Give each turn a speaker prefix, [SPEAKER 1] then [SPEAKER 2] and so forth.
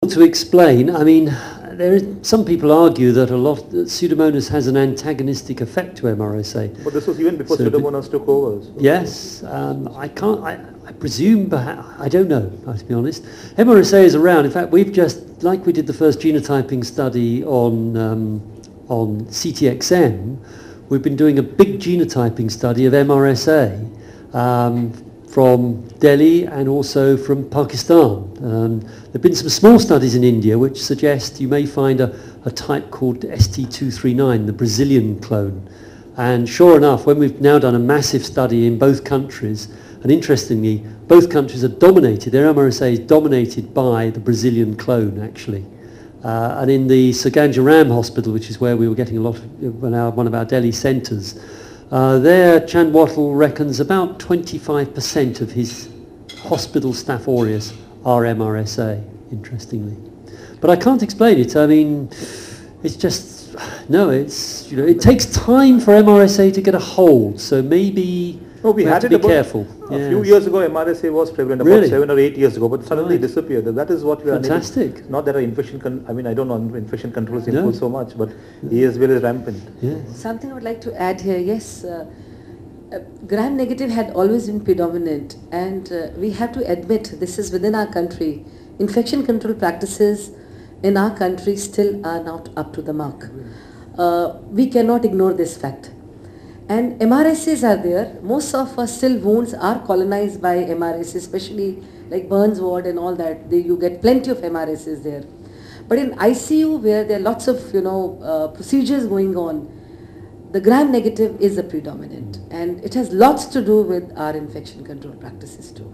[SPEAKER 1] To explain, I mean, some people argue that that Pseudomonas has an antagonistic effect to MRSA.
[SPEAKER 2] But this was even before Pseudomonas took over. So.
[SPEAKER 1] Yes, I presume, I don't know, to be honest. MRSA is around. In fact, we've just, like we did the first genotyping study on CTXM, we've been doing a big genotyping study of MRSA from Delhi and also from Pakistan. There have been some small studies in India which suggest you may find a type called ST239, the Brazilian clone. And sure enough, when we've now done a massive study in both countries, and interestingly, both countries are dominated, their MRSA is dominated by the Brazilian clone, actually. And in the Sir Ganga Ram Hospital, which is where we were getting a lot of, one of our Delhi centres, there Chand Wattle reckons about 25% of his hospital Staph aureus are MRSA, interestingly. But I can't explain it. I mean, it's just, no, it's, it takes time for MRSA to get a hold, so maybe we have to be careful.
[SPEAKER 2] A few years ago, MRSA was prevalent, about 7 or 8 years ago, but suddenly disappeared. That is what we are.
[SPEAKER 1] Fantastic.
[SPEAKER 2] Not that our infection, I don't know, infection control is improved so much, but ESBL is rampant.
[SPEAKER 1] Yes.
[SPEAKER 3] Something I would like to add here, yes, gram-negative had always been predominant, and we have to admit this is within our country. Infection control practices in our country still are not up to the mark. We cannot ignore this fact. And MRSAs are there. Most of our still wounds are colonized by MRSAs, especially like Burns ward and all that. You get plenty of MRSAs there. But in ICU, where there are lots of procedures going on, the gram-negative is the predominant, and it has lots to do with our infection control practices too.